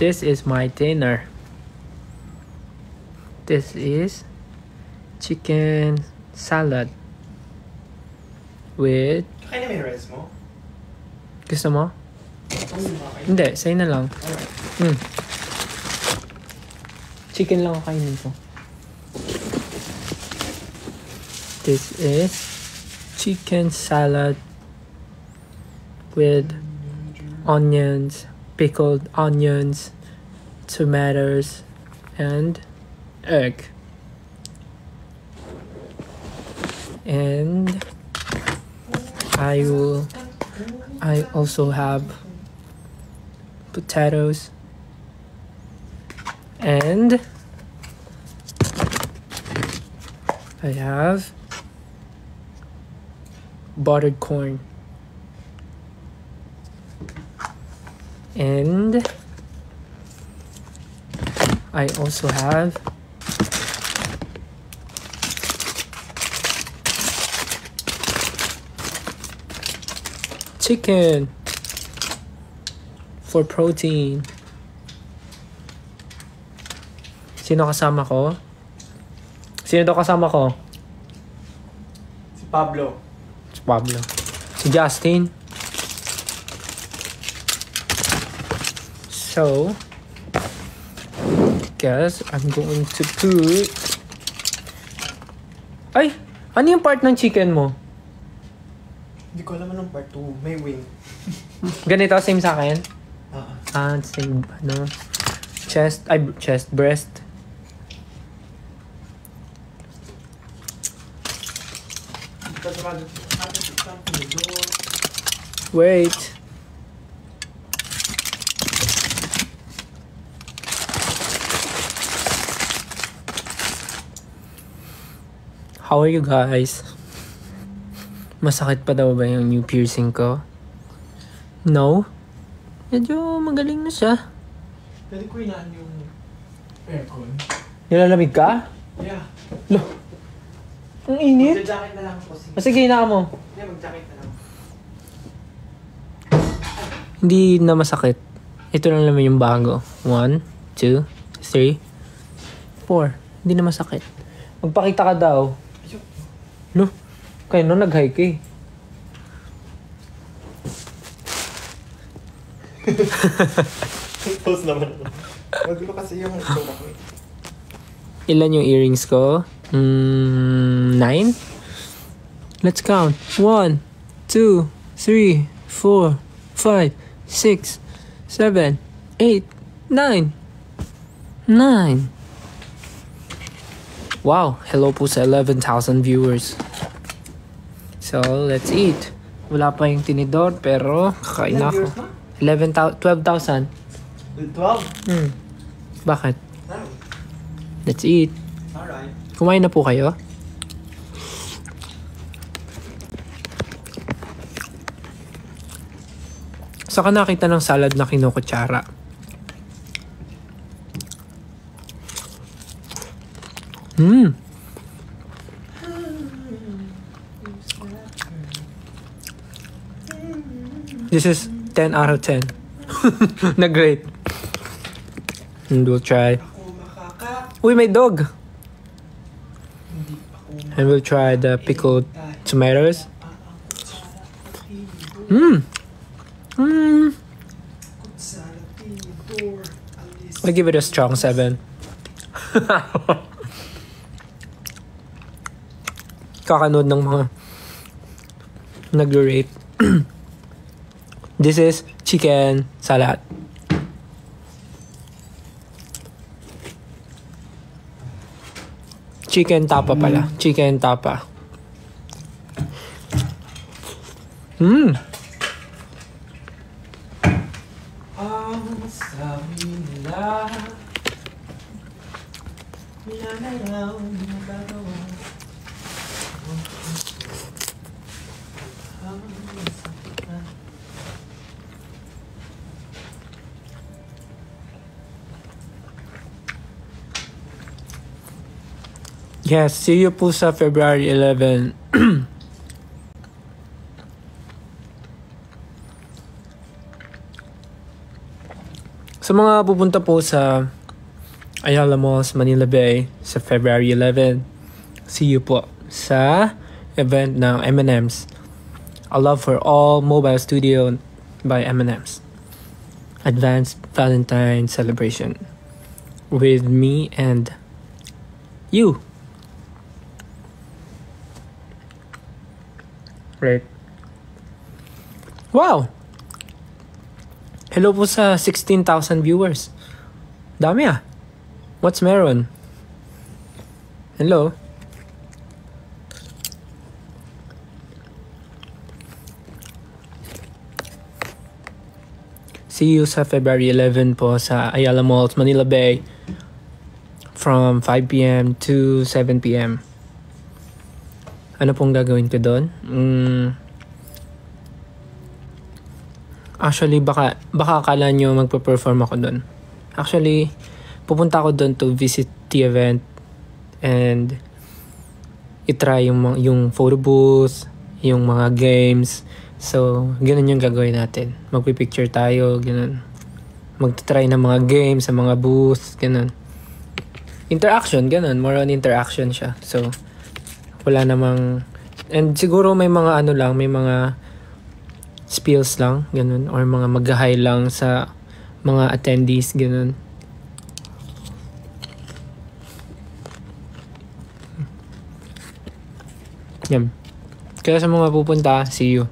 This is my dinner. This is chicken salad with... Kaya na may rice mo? Gusto mo? Hindi, sa'yo na lang. Chicken lang kainin ko. This is chicken salad with onions, pickled onions, tomatoes, and egg. And I also have potatoes and I have buttered corn and I also have chicken for protein. Sino kasama ko? Sino daw kasama ko? Si Pablo. Si Pablo. Si Justin. So, guess I'm going to put... Ay! Ano yung part ng chicken mo? Hindi ko alam anong part 2. May wing. Ganito, same sa akin? Same, chest, breast. Wait. How are you guys? Masakit pa daw ba yung new piercing ko? No? Medyo magaling na siya. Pwede ko inaan yung aircon. Nilalamig ka? Yeah. Lo. Ang init. Mag-jacket na lang ako. Sige na mo. Yeah, mag-jacket na lang. Hindi na masakit. Ito lang naman yung bago. 1, 2, 3, 4. Hindi na masakit. Magpakita ka daw. Lo. Kaya no, nag-hike eh. Pause naman ako. Magulo kasi yung ito ako eh. Ilan yung earrings ko? 9? Let's count. 1, 2, 3, 4, 5, 6, 7, 8, 9. 9. Wow, hello po sa 11,000 viewers. So, let's eat. Wala pa yung tinidor, pero kakain na ako. 12,000. 12? Bakit? Let's eat. Alright. Kumain na po kayo? Saka nakita ng salad na kinukutsara. This is 10 out of 10. Na great. And we'll try. Uy, may dog! And we'll try the pickled tomatoes. I give it a strong 7. Kakanood ng mga nag-rate. This is chicken salad. Chicken tapa pala. Chicken tapa. Sabi nila minanayaw magagawa. Yes, see you po sa February 11. Sa mga pupunta po sa Ayala Malls, Manila Bay sa February 11, see you po sa event ng M&M's. A Love for All Mobile Studio by M&M's. Advanced Valentine celebration with me and you. Right. Wow! Hello po sa 16,000 viewers. Dami ah. What's meron? Hello? See you sa February 11 po sa Ayala Malls, Manila Bay from 5 p.m. to 7 p.m. Ano pong gagawin ko doon? Actually, baka akala nyo magpa-perform ako doon. Actually, pupunta ako doon to visit the event and itry yung photo booth, yung mga games. So, ganun yung gagawin natin. Magpipicture tayo, ganun. Magtitry ng mga games sa mga booth, ganun. Interaction, ganun. More on interaction siya. So, wala namang... And siguro may mga ano lang, may mga spills lang, ganun. Or mga mag-hi lang sa mga attendees, ganun. Yan. Kaya sa mga pupunta, see you.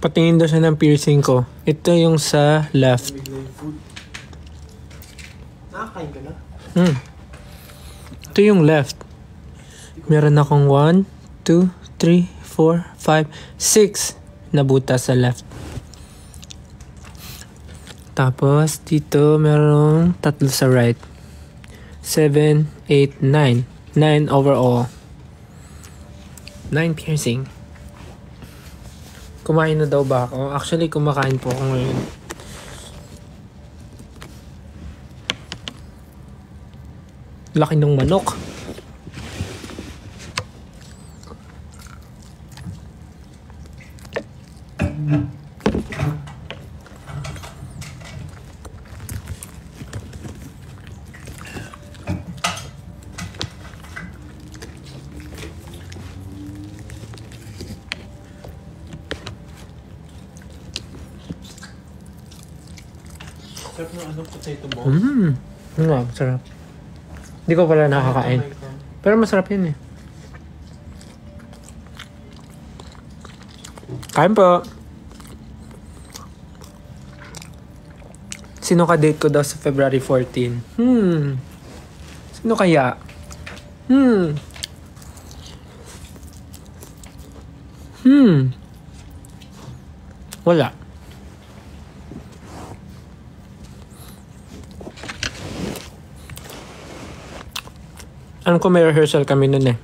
Patingin daw siya ng piercing ko. Ito yung sa left. Bigla yung food. Nakakain ka na? Ito yung left. Meron akong 1, 2, 3, 4, 5, 6 na butas sa left. Tapos dito merong 3 sa right. 7, 8, 9. 9 overall. 9 piercing. Kumain na daw ba ako? Actually, kumakain po ako ngayon. Laki ng manok. Sarap ng ano, potato balls. Sarap. Hindi ko pala nakakain. Pero masarap yun eh. Kain po. Sino ka-date ko daw sa February 14? Sino kaya? Wala. Alam ko may rehearsal kami nun eh.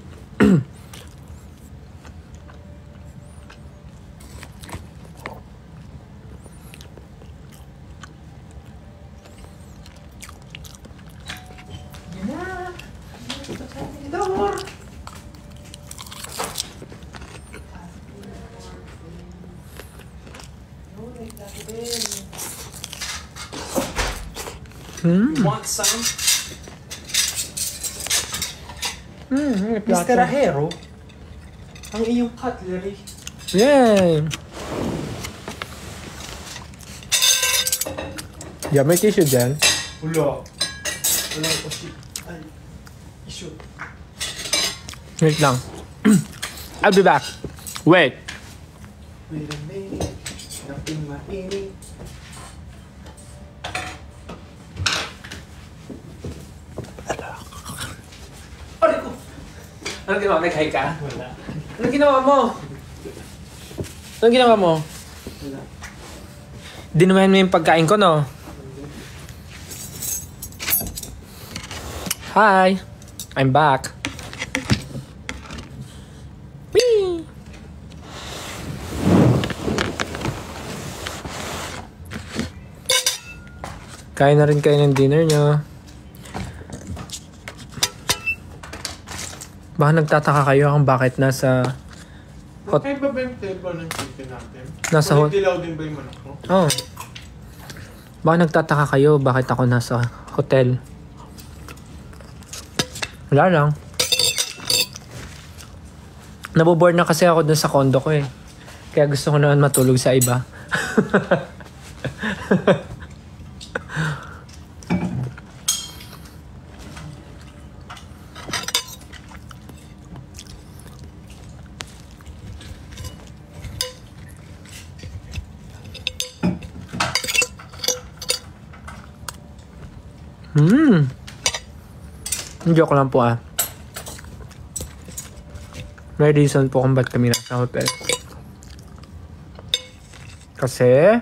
Want some? Mr. Ahero, ang iyong cutlery. Yay! Yeah, may tissue dyan. Wala. Walang issue. Ay, issue. Wait lang. I'll be back. Wait. Wait a minute. Nothing mainit. Aray ko! Anong ginawa? Nag-hi ka? Wala. Anong ginawa mo? Anong ginawa mo? Wala. Dinumayan mo yung pagkain ko, no? Hi! I'm back. Whee! Kain na rin kayo ng dinner nyo. Baka nagtataka kayo kung bakit nasa... Hot... Ay, ba yung table ng chicken natin? Nasa hot... Dilaw din ba yung manok mo? Oh. Baka nagtataka kayo bakit ako nasa hotel. Wala lang. Nabobore na kasi ako dun sa condo ko eh. Kaya gusto ko naman matulog sa iba. Joke lang po ah. May reason po kung ba't kami nasa hotel. Kasi...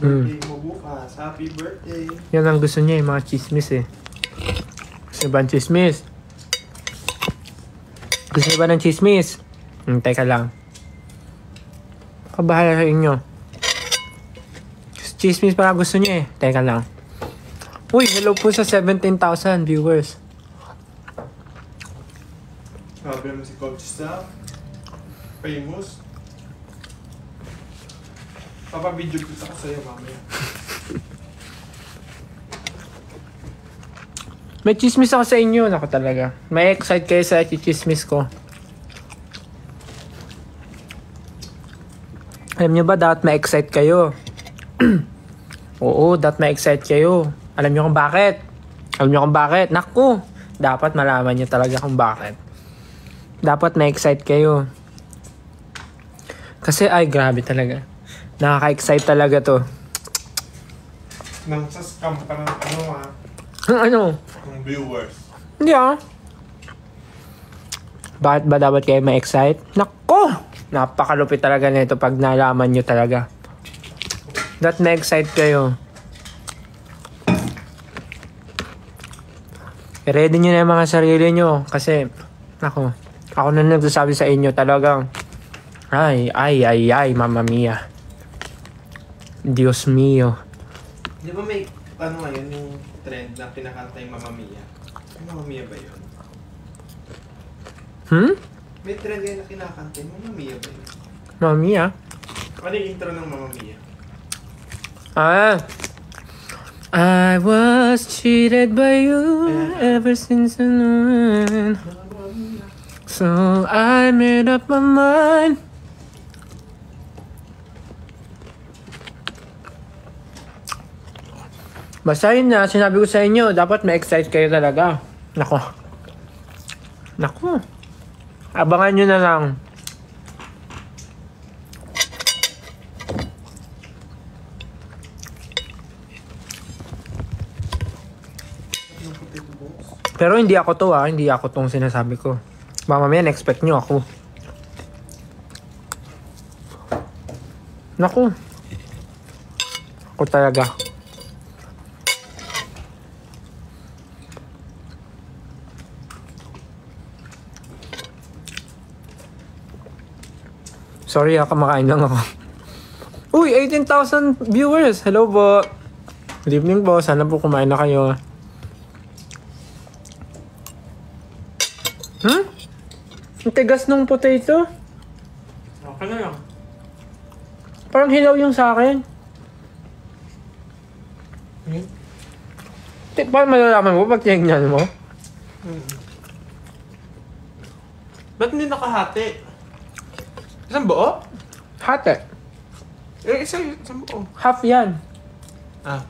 Birthday mo bukas. Happy birthday. yan ang gusto niya, yung mga chismis eh. Gusto niya ba ng chismis? Gusto niya ba ng chismis? Teka lang. Kabahala sa inyo. Chismis para gusto niya eh. Teka lang. Uy, hello po sa 17,000 viewers. Sabi naman si Coach Sam. Famous. Papabidyo kita ko sa'yo mamaya. May chismis ako sa inyo. Naku talaga. May excite kayo sa chismis ko. Alam nyo ba, dapat ma-excite kayo? Oo, dapat ma-excite kayo. Alam nyo kung bakit? Alam nyo kung bakit? Naku! Dapat malaman nyo talaga kung bakit. Dapat ma-excite kayo. Kasi ay, grabe talaga. Nakaka-excite talaga to. Nang sa scam pa ng ano ha? Ano? Ng viewers. Hindi ah. Bakit ba dapat kayo ma-excite? Naku! Napakalupit talaga nito pag nalaman nyo talaga. Dapat ma-excite kayo. I-ready nyo na yung mga sarili nyo. Kasi, ako na nagsasabi sa inyo talagang, ay, mamma mia. Diyos mio. Di ba may, ano ngayon, yung trend na kinakanta yung Mamma Mia? Yung Mamma Mia ba yun? May trend ngayon na kinakanta yung Mamma Mia ba yun? Mamma mia? Ano yung intro ng Mamma Mia? I was cheated by you ever since I knew. So I made up my mind. Basta yun na, sinabi ko sa inyo, dapat ma-excite kayo talaga. Nako. Abangan nyo na lang. Pero hindi ako to hindi ako tong sinasabi ko. Mamaya na-expect nyo ako. Naku. Ako talaga. Sorry kumakain lang ako. Uy, 18,000 viewers! Hello po! Good evening po, sana po kumain na kayo. Ang tigas ng potato. Okay na lang. Parang hilaw yung sa akin. Paano malalaman mo pag tinignan mo? Ba't hindi nakahati? Isang buo? Hati. Isang buo. Half yan. Ah.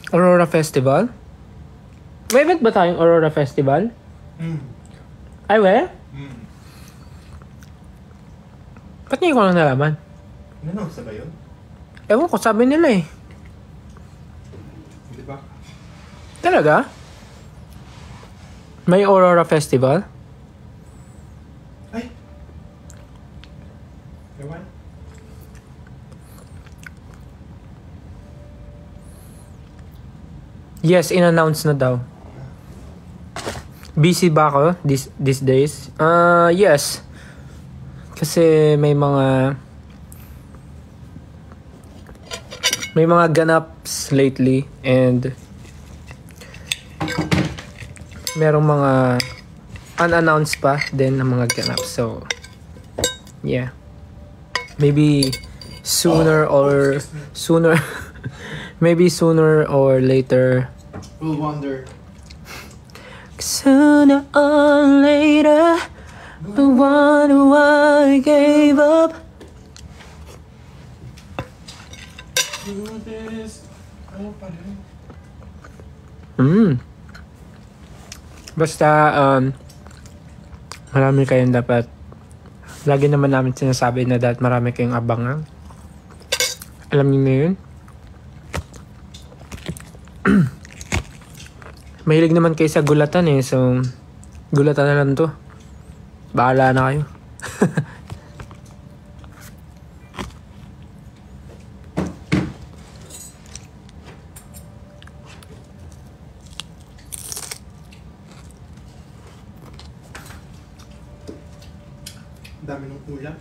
Aurora Festival? May event ba tayong Aurora Festival? Ay, we? Ba't ngayon ko lang nalaman? Ano, sabay yun? Ewan ko, sabi nila eh. Di ba? Talaga? May Aurora Festival? Ay! Ewan? Yes, in-announce na daw. Busy ba ako these days? Yes. Kasi may mga ganaps lately and merong mga unannounced pa din ng mga ganaps. So, yeah. Maybe sooner maybe sooner or later. We'll wonder. Sooner or later, the one who I gave up. Ano pa rin? Basta, marami kayong dapat. Lagi naman namin sinasabi na dapat marami kayong abangan. Alam niyo na yun? Mahilig naman kayo sa gulatan eh. So, gulatan na lang to. Bahala na kayo. Dami ng ulam.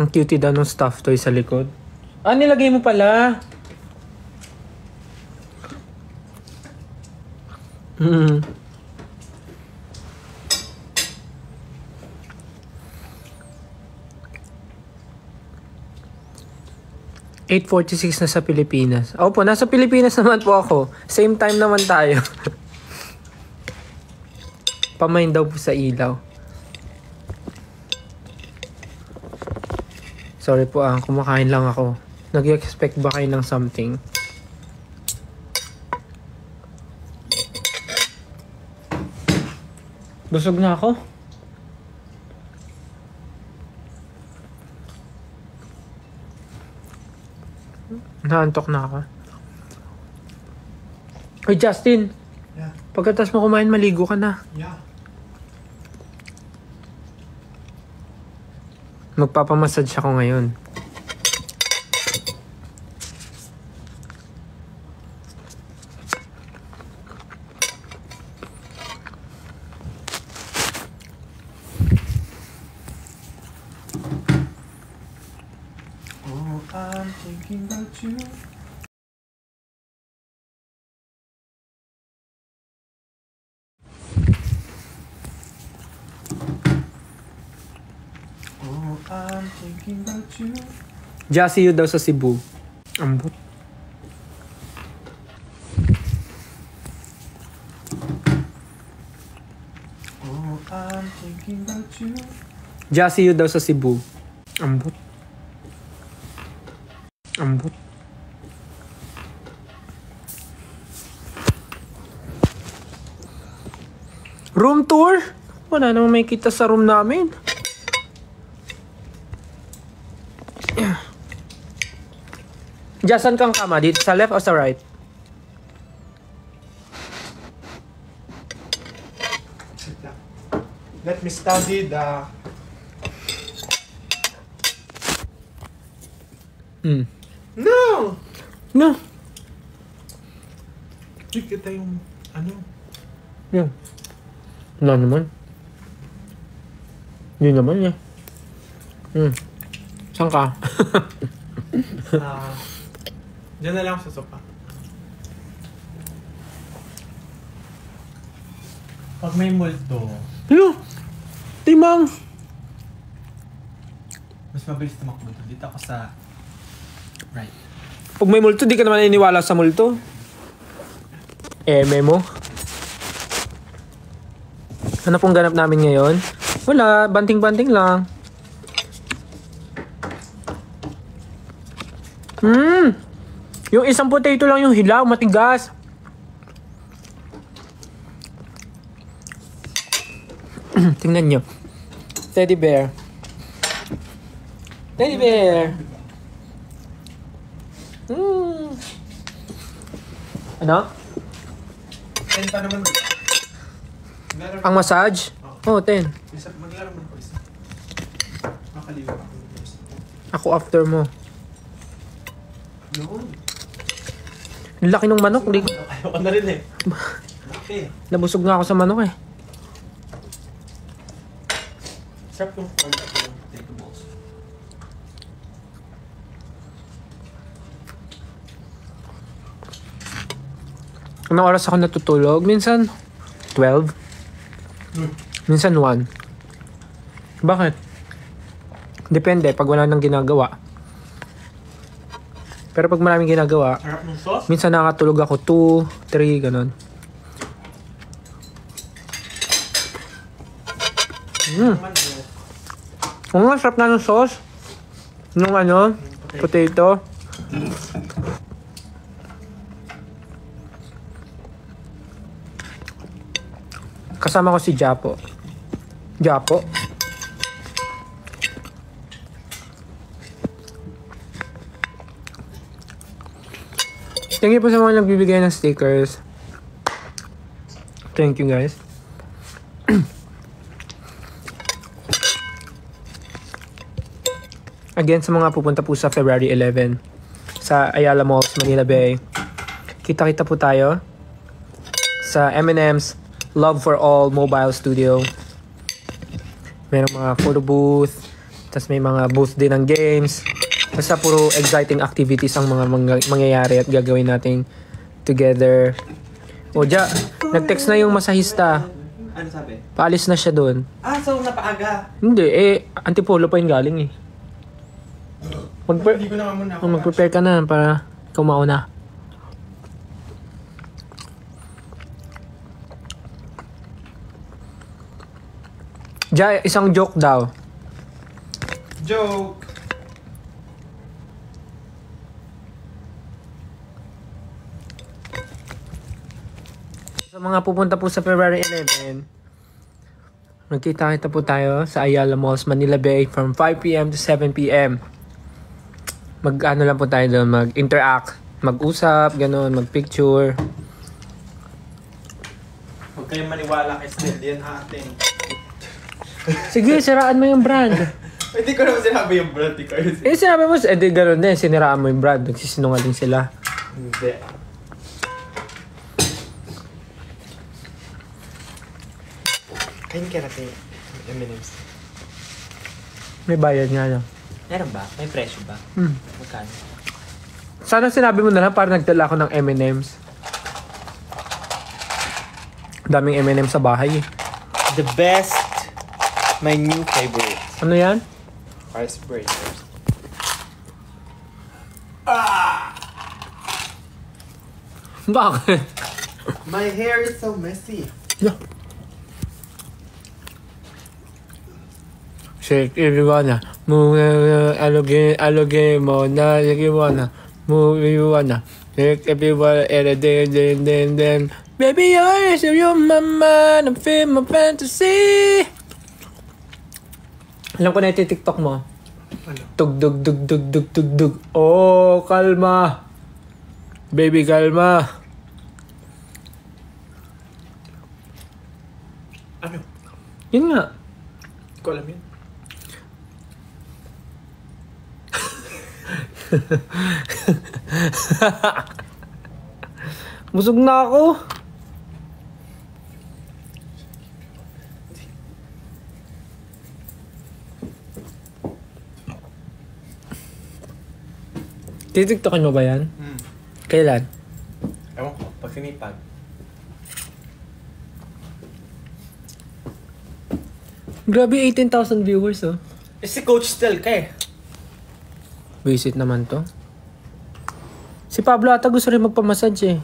Ang cutie daw ng stuffed toy sa likod. Nilagay mo pala. 8:46 na sa Pilipinas. Opo, nasa Pilipinas naman po ako. Same time naman tayo. Pamain daw po sa ilaw. Sorry po kumakain lang ako. Nag-expect ba kayo ng something? Busog na ako. Naantok na ako. Hey Justin! Yeah. Pagkatapos mo kumain, maligo ka na. Yeah. Magpapamassage ako ngayon. Oh, I'm thinking about you. Oh, I'm thinking about you. Jassy daw sa Cebu. Ambot. Oh, I'm thinking about you. Jassy daw sa Cebu. Ambot. Ambot. Room tour? Wala namang may kita sa room namin. Diyan kang kama? Dito sa left o sa right? Let me study the... No! No. Hindi kita yung ano. Yan. Wala naman. Hindi naman eh. Saan ka? Diyan na lang sa sopa. Pag may multo, Hello! Timang! mas mabilis tumakbo to. Dito ako sa Right. Pag may multo, di ka naman naniniwala sa multo. Mo. Ano pong ganap namin ngayon? Wala, banting-banting lang. Yung isang potato lang yung hilaw, matigas. Tingnan nyo. Teddy bear. Teddy bear. Ano? 10 pa naman. Ang massage? Oh, 10. Maglaro mo po isa. Makaliwa ako. Ako after mo. Noon. Ang laki ng manok. Ayoko na rin eh. Okay. Nabusog nga ako sa manok eh. Sarap yung form at yung potato balls. Anong oras ako natutulog? Minsan 12. Minsan 1. Bakit? Depende pag wala nang ginagawa. Pero pag maraming ginagawa, Sarap ng sauce? minsan nakatulog ako 2, 3, ganun. Ang sarap na ng sauce. Nung ano, potato. Kasama ko si Japo. Japo? Thank you po sa mga nagbibigay ng stickers. Thank you guys. Again, sa mga pupunta po sa February 11 sa Ayala Malls, Manila Bay, kita-kita po tayo sa M&M's Love for All Mobile Studio. Merong mga photo booth, tas may mga booth din ng games. Basta puro exciting activities ang mga mangyayari at gagawin natin together. O, nag-text na yung masahista. Ano sabi? Paalis na siya doon. Ah, so napaaga. Hindi, Antipolo pa yung galing eh. Hindi ko naman muna ako. Mag-prepare ka na para ikaw mauna. Isang joke daw. Joke! Sa mga pupunta po sa February 11, magkita-kita po tayo sa Ayala Malls, Manila Bay from 5 p.m. to 7 p.m. Mag-ano lang po tayo doon, mag-interact, mag-usap, gano'n, mag-picture. Huwag kayong maniwala kay Snell, yan ating. Sige, siraan mo yung brand. Hindi ko naman sinabi yung brand ni Carlos. Sinabi mo, di gano'n din, siniraan mo yung brand, nagsisinungaling sila. Hindi. Kain ka natin M&M's. May bayad nga lang. Meron ba? May presyo ba? Magkano? Sana sinabi mo na lang para nagdala ako ng M&M's. Daming M&M's sa bahay eh. The best, my new favorite. Ano yan? Ice breakers. Bakit? My hair is so messy. Yeah. Shake everyone, move alloge mo na everyone, move everyone, shake everyone then baby you're my mind, I feel my fantasy. Alam ko na yung TikTok mo. Ano? Tugdug dug dug dug dug dug. Oh, kalma. Baby, kalma. Ano? Yun nga. Hindi ko alam yun. Busog na ako. Titiktokin mo ba yan? Kailan? Ewan ko, pag sinipag. Grabe, 18,000 viewers oh. Eh si Coach Stel ka eh. Visit naman to. Si Pablo ata gusto rin magpamassage eh.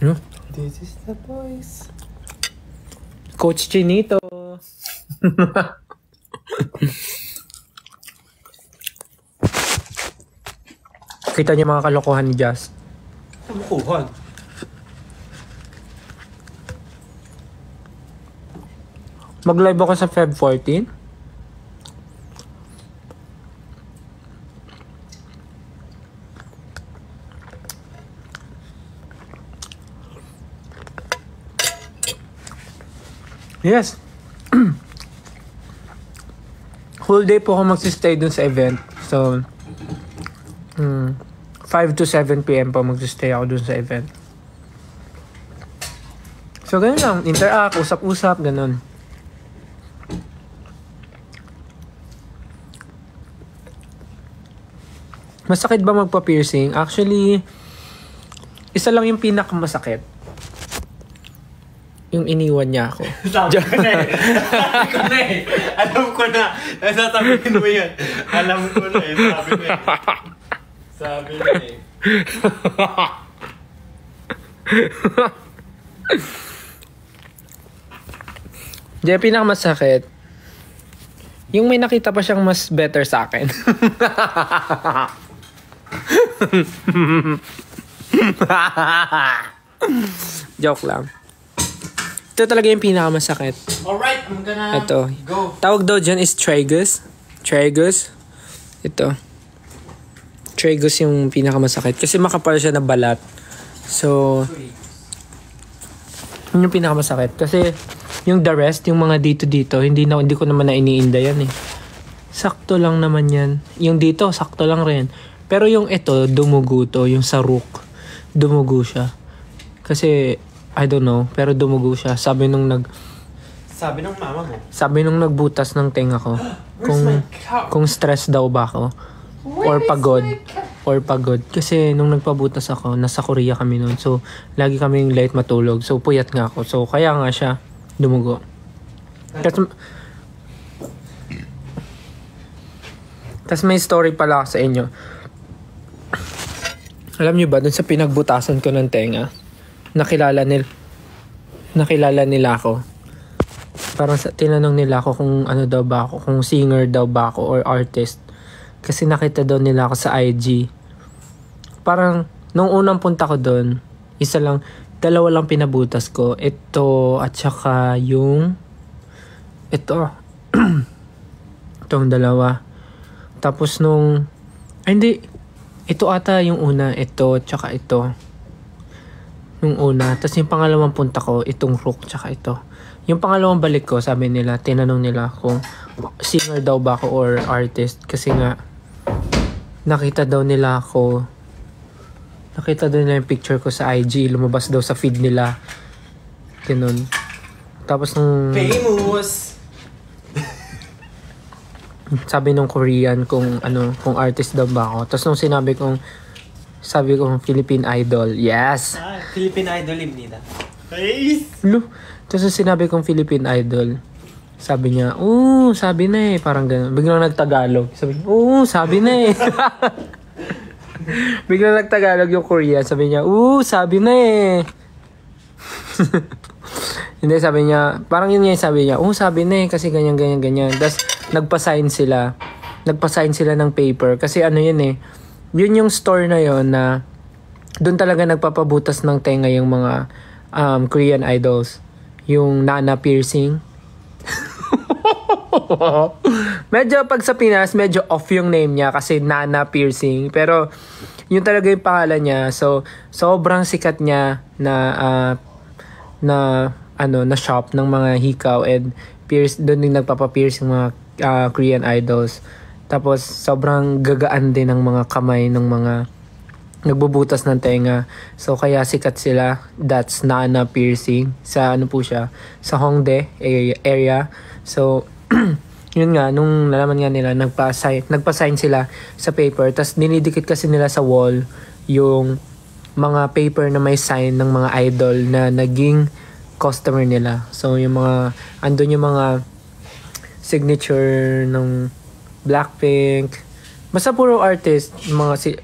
Ano? This is the voice. Coach Chinito. Kita niyo mga kalokohan ni Jazz. Kalokohan. Mag-live ako sa Feb 14. Yes. Whole day po ako magsistay dun sa event. So, 5 to 7 p.m. po magsistay ako dun sa event. So, ganun lang. Interact, usap-usap, ganun. Masakit ba magpa-piercing? Actually, isa lang yung pinakamasakit. Yung iniwan niya ako. Sabi ko na eh. Sabi ko na eh. Alam ko na. Sasabihin mo yan. Alam ko na eh. Sabi na eh. Sabi na eh. Di, pinakamasakit. Yung may nakita pa siyang mas better sa akin. Joke lang. Ito talaga yung pinakamasakit. Alright, I'm gonna Ito. go. Tawag daw dyan is tragus. Tragus. Ito. Tragus yung pinakamasakit. Kasi makapal siya na balat. So, yun yung pinakamasakit. Kasi, yung the rest, yung mga dito, hindi ko naman na iniinda yan eh. Sakto lang naman yan. Yung dito, sakto lang rin. Pero yung ito, dumugo to. Yung sa rook. Dumugo siya. Kasi, I don't know. Pero dumugo siya. Sabi nung mama mo. Sabi nung nagbutas ng tenga ko. Kung stress daw ba ako. Or pagod. Kasi nung nagpabutas ako, nasa Korea kami noon. So, lagi kaming late matulog. So, puyat nga ako. So, kaya nga siya dumugo. Tas may story pala sa inyo. Alam niyo ba, dun sa pinagbutasan ko ng tenga, nakilala nila ako. Parang tinanong nila ako kung ano daw ba ako, kung singer daw ba ako or artist. Kasi nakita daw nila ako sa IG. Parang, nung unang punta ko doon, dalawa lang pinabutas ko. Ito, at saka yung, ito. Itong dalawa. Tapos ito ata yung una, ito, tsaka ito. Yung una. Tapos yung pangalawang punta ko, itong rook, tsaka ito. Yung pangalawang balik ko, sabi nila, tinanong nila kung singer daw ba ako or artist. Kasi nga, nakita daw nila yung picture ko sa IG, lumabas daw sa feed nila. Ganun. Tapos Famous! sabi nung Korean kung artist daw ba ako. Tapos nung sabi kong Philippine Idol. Yes! Philippine Idol Imnida. Nice! Tapos nung sinabi kong Philippine Idol, sabi niya, sabi na eh. Parang gano'n. Biglang nagtagalog. Sabi niya, sabi na eh. Biglang nagtagalog yung Korean. Sabi niya, sabi na eh. Hindi, sabi niya, parang yun yung sabi niya, sabi na eh, kasi ganyan. Tapos, nagpa-sign sila ng paper. Kasi ano yun eh, yun yung store na yun na doon talaga nagpapabutas ng tenga yung mga Korean idols. Yung Nana piercing. Medyo pag sa Pinas, medyo off yung name niya kasi Nana piercing. Pero, yun talaga yung pangalan niya. So, sobrang sikat niya na shop ng mga hikaw and doon din nagpapa-pierce yung mga Korean idols. Tapos sobrang gagaan din ng mga kamay ng mga nagbubutas ng tenga. So kaya sikat sila. That's Nana piercing. Sa po siya? Sa Hongdae area. So yun nga, nung nalaman nga nila, nagpa-sign sila sa paper. Tapos dinidikit kasi nila sa wall yung mga paper na may sign ng mga idol na naging customer nila. So, yung mga, andun yung mga signature ng Blackpink. Basta puro artist,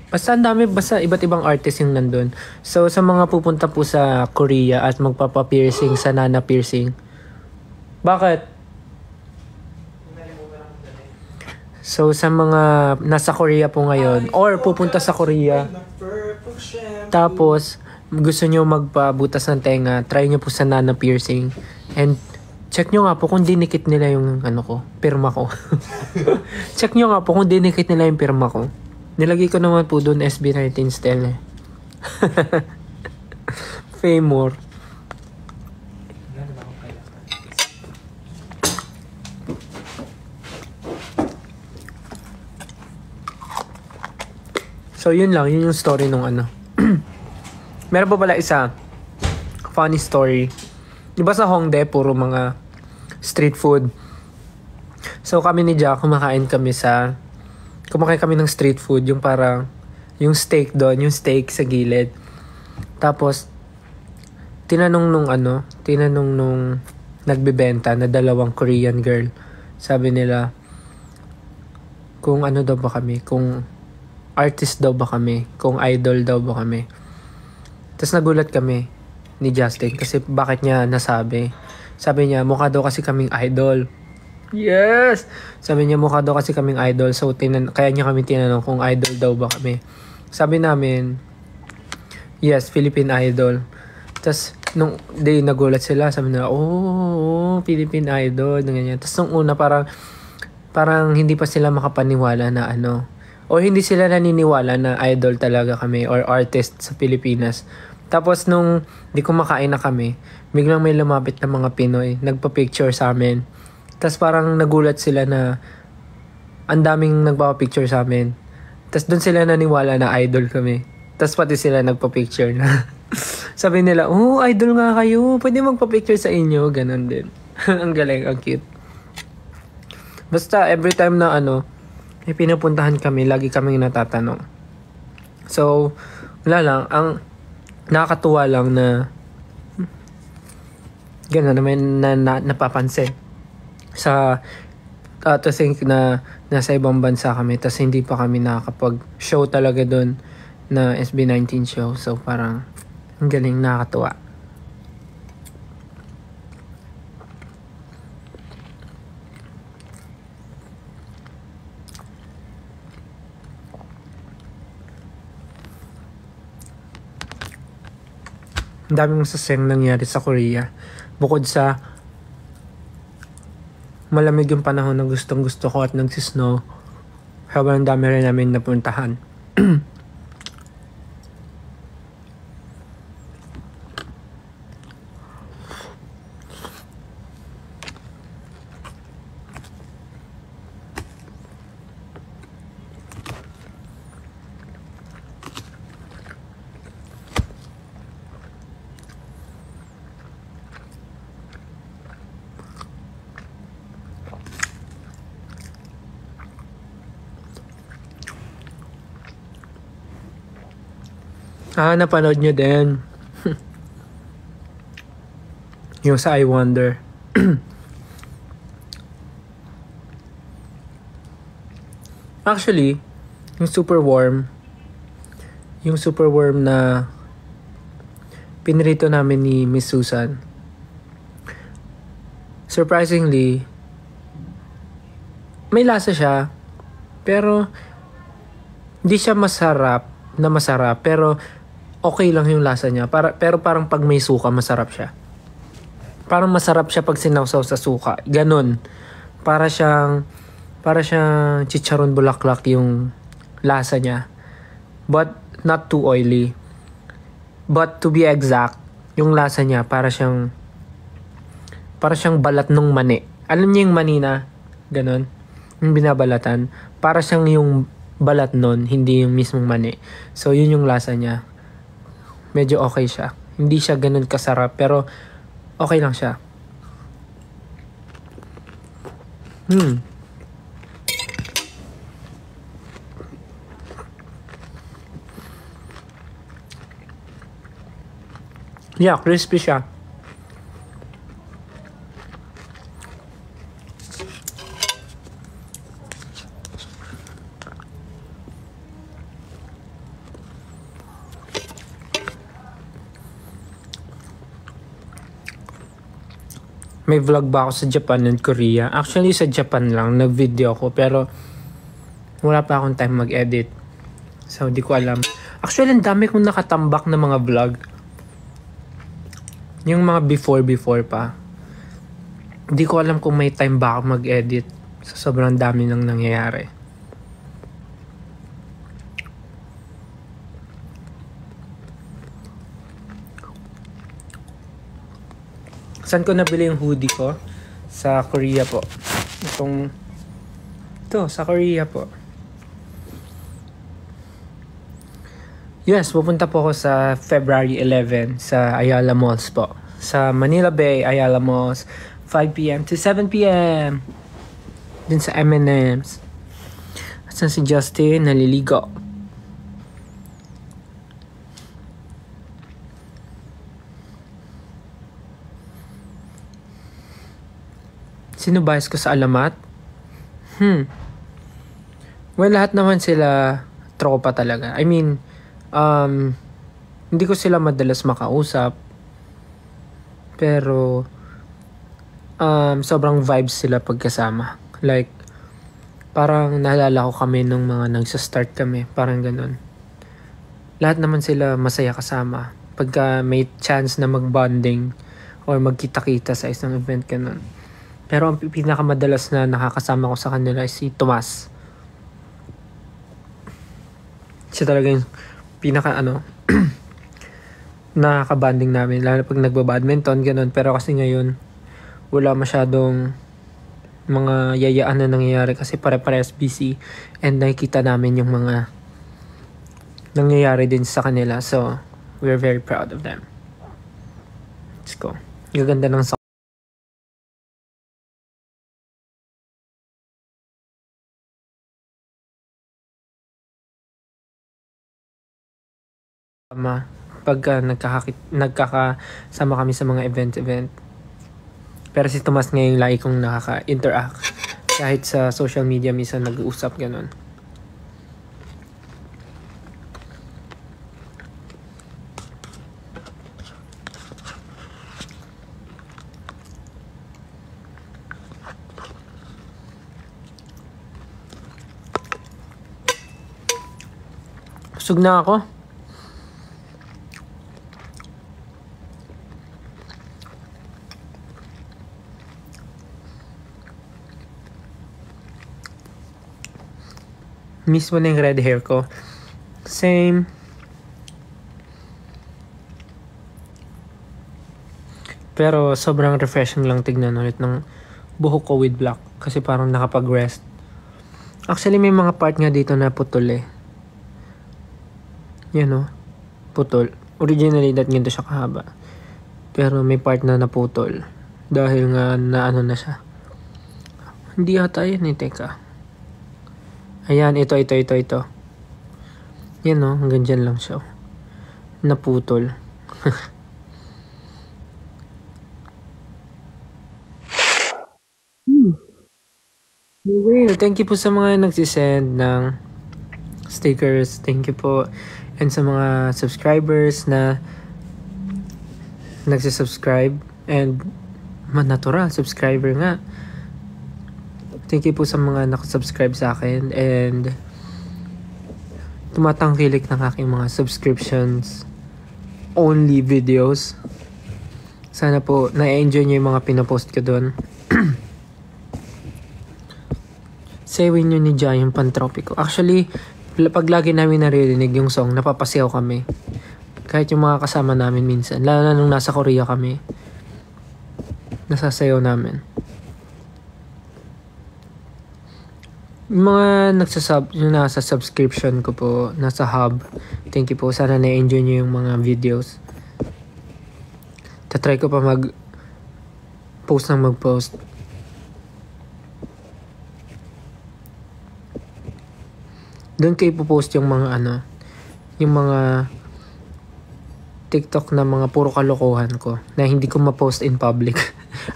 basta ang dami, basta iba't ibang artist yung nandun. So, sa mga pupunta po sa Korea at magpapa-piercing sa Nana Piercing. Bakit? So, sa mga nasa Korea po ngayon, or pupunta sa Korea, tapos, gusto nyo magpabutas ng tenga, try nyo po sa Nana Piercing. And, check nyo nga po kung dinikit nila yung pirma ko. Check nyo nga po kung dinikit nila yung pirma ko. Nilagay ko naman po doon SB19 style eh. Famor. So yun lang, yun yung story nung Meron pa pala isa funny story. Diba sa Hongdae, puro mga street food. So kami ni Jack, kumakain kami ng street food, yung parang, yung steak doon, yung steak sa gilid. Tapos, tinanong nung nagbebenta na dalawang Korean girl. Sabi nila, kung ano daw ba kami, kung artist daw ba kami, kung idol daw ba kami. Tapos nagulat kami ni Justin kasi bakit niya nasabi. Sabi niya, mukha daw kasi kaming idol. Yes! Sabi niya, mukha daw kasi kaming idol. So, kaya niya kami tinanong kung idol daw ba kami. Sabi namin, yes, Philippine Idol. Tapos, nung day nagulat sila, sabi nila, Philippine Idol. Ganyan. Tapos, nung una, parang hindi pa sila makapaniwala na o hindi sila naniniwala na idol talaga kami or artist sa Pilipinas. Tapos nung di kumakain na kami, biglang may lumapit na mga Pinoy, nagpa-picture sa amin. Tapos parang nagulat sila na ang daming nagpapa-picture sa amin. Tapos doon sila naniwala na idol kami. Tapos pati sila nagpa-picture na. Sabi nila, idol nga kayo, pwede magpa-picture sa inyo. Ganon din. Ang galing, ang cute. Basta every time na may pinupuntahan kami, lagi kaming natatanong. So, wala lang, ang nakakatuwa lang na gano'n naman napapansin sa to think na nasa ibang bansa kami tapos hindi pa kami nakakapag-show talaga doon na SB19 show. So, parang ang galing, nakakatuwa. Ang daming masasayang nangyari sa Korea. Bukod sa malamig yung panahon na gustong gusto ko at nagsisnow, sobrang dami rin namin napuntahan. Napanood nyo din. Yung sa I Wonder. Actually, yung super warm na pinrito namin ni Miss Susan. Surprisingly, may lasa siya, pero hindi siya masarap, pero okay lang yung lasa niya. Pero parang pag may suka, masarap siya. Parang masarap siya pag sinawsaw sa suka. Ganon. Para siyang chicharon bulaklak yung lasa niya. But not too oily. But to be exact, yung lasa niya para siyang balat ng mani. Alam niyo yung mani na ganon? Yung binabalatan. Para siyang yung balat nun, hindi yung mismong mani. So, yun yung lasa niya. Medyo okay siya. Hindi siya ganun kasarap, pero okay lang siya. Yeah, crispy siya. may vlog ba ako sa Japan and Korea? Actually, sa Japan lang, nag-video ako, pero wala pa akong time mag-edit. So, di ko alam. Actually, ang dami kong nakatambak na mga vlog. Yung mga before pa. Di ko alam kung may time ba ako mag-edit. So, sobrang dami nang nangyayari. Saan ko nabili yung hoodie ko? Sa Korea po. Ito, sa Korea po. Yes, pupunta po ako sa February 11 sa Ayala Malls po. Sa Manila Bay, Ayala Malls, 5 p.m. to 7 p.m. Din sa M&M's. Saan si Justin? Naliligo. Sino bias ko sa alamat? Well, lahat naman sila tropa talaga. I mean, hindi ko sila madalas makausap. Pero, sobrang vibes sila pagkasama. Like, parang naalala ko kami nung mga nagsa-start kami. Parang ganun. Lahat naman sila masaya kasama. Pagka may chance na mag-bonding or magkita-kita sa isang event ganun. Pero ang pinakamadalas na nakakasama ko sa kanila is si Tomas. Siya talaga yung nakaka-banding namin. Lalo pag nagba-badminton, ganun. Pero kasi ngayon, wala masyadong mga yayaan na nangyayari kasi pare-parehas busy. And nakikita namin yung mga nangyayari din sa kanila. So, we're very proud of them. Let's go. Yung ganda ng pagka nagkakasama kami sa mga event. Pero si Tomas ngayon lagi kong nakaka-interact. Kahit sa social media minsan nag-uusap ganun. Busog na ako. Miss mo na yung red hair ko. Same. Pero sobrang refreshing lang tignan ulit ng buhok ko with black. Kasi parang nakapag-rest. Actually may mga part nga dito na putol eh. Yan o. Putol. Originally ganito siya kahaba. Pero may part na naputol. Dahil nga na na siya. Hindi ata yan eh. Teka. Ayan, ito. Yan o, hanggang dyan lang siya. Naputol. Well, thank you po sa mga nagsisend ng stickers. Thank you po. And sa mga subscribers na nagsisubscribe. And natural, subscriber nga. Thank you po sa mga nakasubscribe sa akin and tumatangkilik ng aking mga subscriptions only videos. Sana po na-enjoy nyo yung mga pinapost ko doon. Sewin nyo ni Jai yung pantropiko. Actually, pag lagi namin naririnig yung song, napapasiyaw kami. Kahit yung mga kasama namin minsan. Lalo na nung nasa Korea kami. Nasasayaw namin. Mga yung nasa subscription ko po, nasa hub. Thank you po. Sana na-enjoy nyo yung mga videos. Tatry ko pa mag-post. Doon kayo po-post yung mga yung mga TikTok na mga puro kalokohan ko na hindi ko ma-post in public.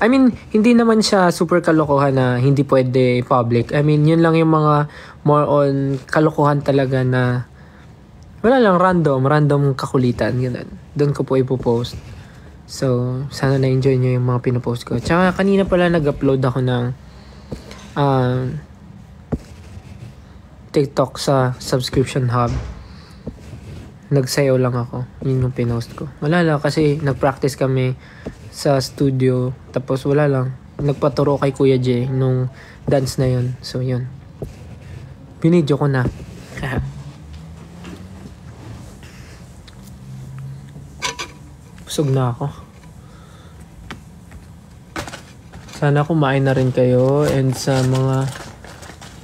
I mean, hindi naman siya super kalokohan na hindi pwede public. I mean, yun lang yung mga more on kalokohan talaga na wala lang, random kakulitan. Ganun. Doon ko po ipopost. So, sana na-enjoy nyo yung mga pinopost ko. Tsaka kanina pala nag-upload ako ng TikTok sa subscription hub. Nagsayaw lang ako. Yun yung pinost ko. Wala lang kasi nag-practice kami sa studio. Tapos wala lang. Nagpaturo kay Kuya J nung dance na yun. So, yun. Binidyo ko na. Busog na ako. Sana kumain na rin kayo. And sa mga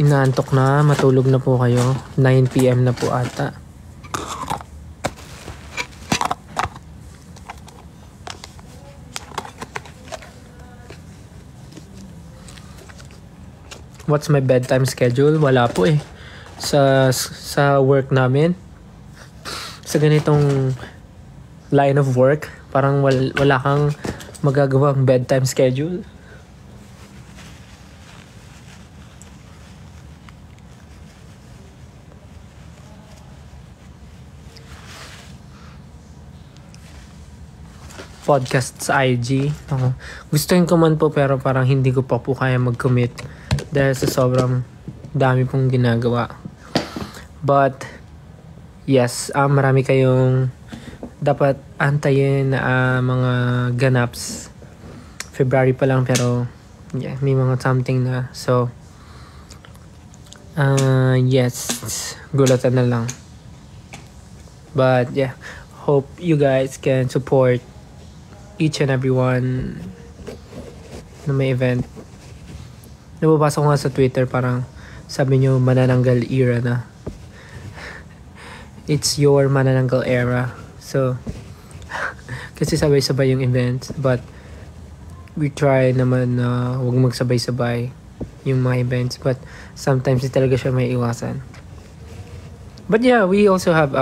inaantok na, matulog na po kayo. 9 PM na po ata. What's my bedtime schedule? Wala po eh. Sa work namin, sa ganitong line of work, parang wala kang magagawang bedtime schedule. Podcast sa IG. Gustuin ko man po pero parang hindi ko pa po kaya mag-commit dahil sa sobrang dami pong ginagawa. But yes, marami kayong dapat antayin na mga ganaps. February pa lang pero yeah, may mga something na. So yes, gulatan na lang. But yeah, hope you guys can support each and every one na may event. Nababasa ko nga sa Twitter, parang sabi nyo manananggal era na. It's your manananggal era. So, kasi sabay-sabay yung events. But, we try naman na huwag magsabay-sabay yung mga events. But, sometimes hindi talaga siya may iwasan. But yeah, we also have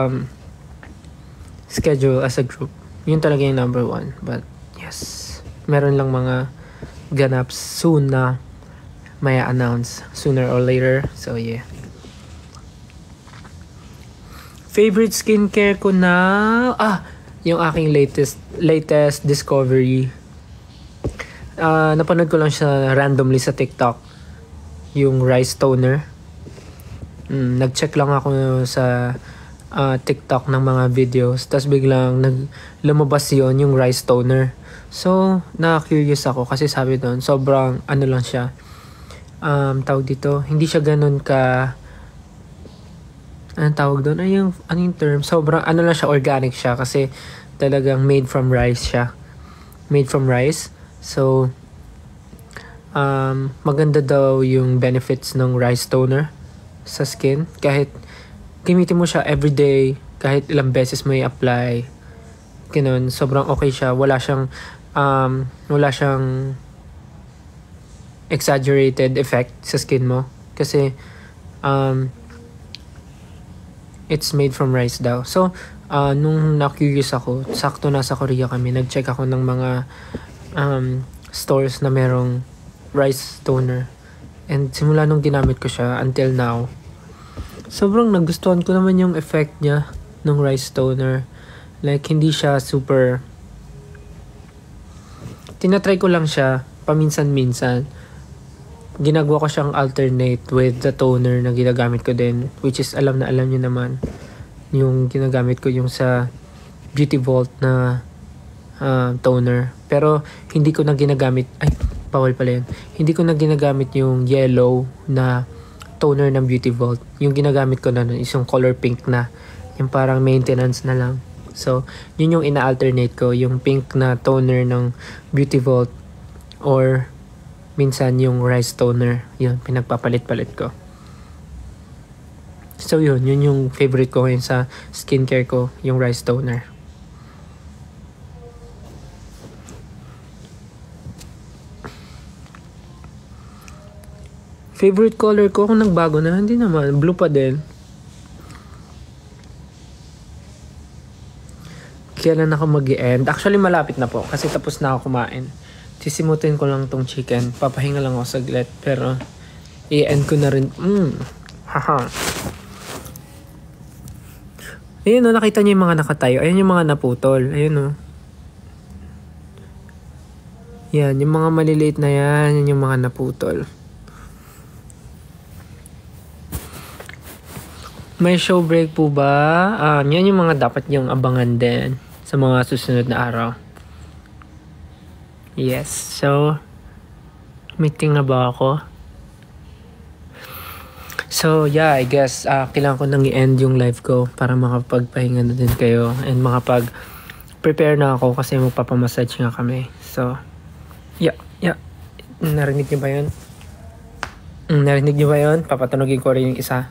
schedule as a group. Yun talaga yung number one. But, yes. Meron lang mga ganaps soon na may announce sooner or later. So, yeah. Favorite skincare ko na... yung aking latest discovery. Napanood ko lang siya randomly sa TikTok. Yung rice toner. Nag-check lang ako sa TikTok ng mga videos. Tapos biglang lumabas yun, yung rice toner. So, na-curious ako kasi sabi doon, sobrang ano lang siya. Tawag dito, hindi siya ganun ka... Anong tawag doon? Anong term? Sobrang ano lang siya, organic siya kasi talagang made from rice siya. Made from rice. So, maganda daw yung benefits ng rice toner sa skin. Kahit gamitin mo siya everyday, kahit ilang beses mo i-apply, ganun, sobrang okay siya. Wala siyang exaggerated effect sa skin mo. Kasi, it's made from rice daw. So, nung na-curious ako, sakto nasa Korea kami, nag-check ako ng mga stores na merong rice toner. And simula nung ginamit ko siya until now, sobrang nagustuhan ko naman yung effect niya ng rice toner. Like, hindi siya super... Tinatry ko lang siya paminsan-minsan. Ginagawa ko siyang alternate with the toner na ginagamit ko din, which is alam nyo naman yung ginagamit ko yung sa Beauty Vault na toner. Pero hindi ko na ginagamit, bawal pala yun. Hindi ko na ginagamit yung yellow na toner ng Beauty Vault. Yung ginagamit ko na nun is yung color pink na, yung parang maintenance na lang. So, yun yung ina-alternate ko, yung pink na toner ng Beauty Vault or minsan yung rice toner. Yun, pinagpapalit-palit ko. So yun yung favorite ko ngayon sa skincare ko, yung rice toner. Favorite color ko, kung nagbago na, hindi naman, blue pa din. Kailan ako mag-i-end? Actually, malapit na po kasi tapos na ako kumain. Sisimutin ko lang tong chicken. Papahinga lang ako saglit. Pero, i-end ko na rin. Haha. Ayun o, nakita niyo yung mga nakatayo. Ayun yung mga naputol. Ayun o. Yan, yung mga maliliit na yan yung mga naputol. May show break po ba? Yan yung mga dapat yung abangan din sa mga susunod na araw. Yes, so meeting na ba ako? So yeah, I guess kailangan ko nang i-end yung live ko para makapagpahinga na din kayo and makapag-prepare na ako kasi magpapamassage nga kami. So yeah. Narinig niyo ba yun? Narinig niyo ba yun? Papatunogin ko rin yung isa.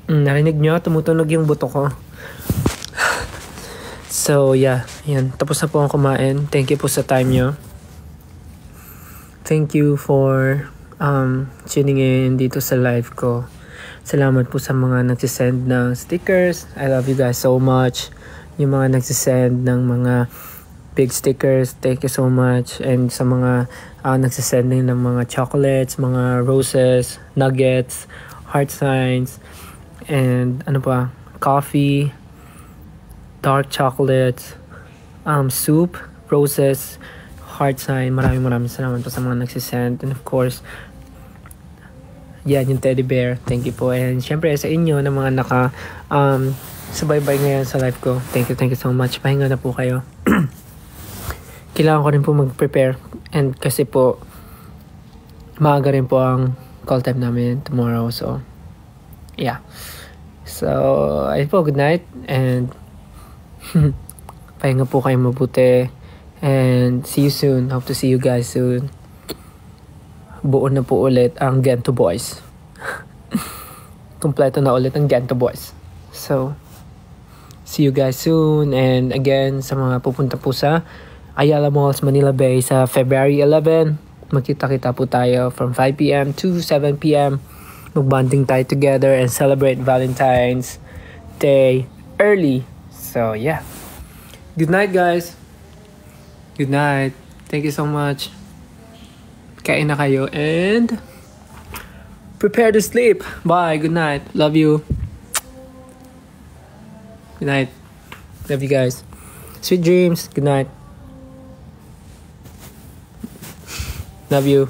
Narinig niyo? Tumutunog yung buto ko. So yeah, yan. Tapos na po akong kumain. Thank you po sa time niyo. Thank you for tuning in dito sa live ko. Salamat po sa mga nagsisend ng stickers. I love you guys so much. Yung mga nagsisend ng mga big stickers, thank you so much. And sa mga nagsisend din ng mga chocolates, mga roses, nuggets, heart signs, and ano pa, coffee, dark chocolates, soup, roses, heart sign. Maraming salamat po sa mga nagsisend. And of course, yan yung teddy bear. Thank you po. And syempre sa inyo na mga subaybay ngayon sa live ko. Thank you so much. Pahinga na po kayo. Kailangan ko rin po mag-prepare. And kasi po, maaga rin po ang call time namin tomorrow. So, yeah. So, ayun po. Good night. And pahinga po kayo mabuti. And see you soon. Hope to see you guys soon. Buo na po ulit ang Gento Boys. Kompleto na ulit ang Gento Boys. So, see you guys soon. And again, sa mga pupunta po sa Ayala Malls, Manila Bay sa February 11, magkita-kita po tayo from 5 p.m. to 7 p.m. Mag-bonding tayo together and celebrate Valentine's Day early. So, yeah. Good night, guys. Good night. Thank you so much. Kain na kayo and prepare to sleep. Bye. Good night. Love you. Good night. Love you guys. Sweet dreams. Good night. Love you.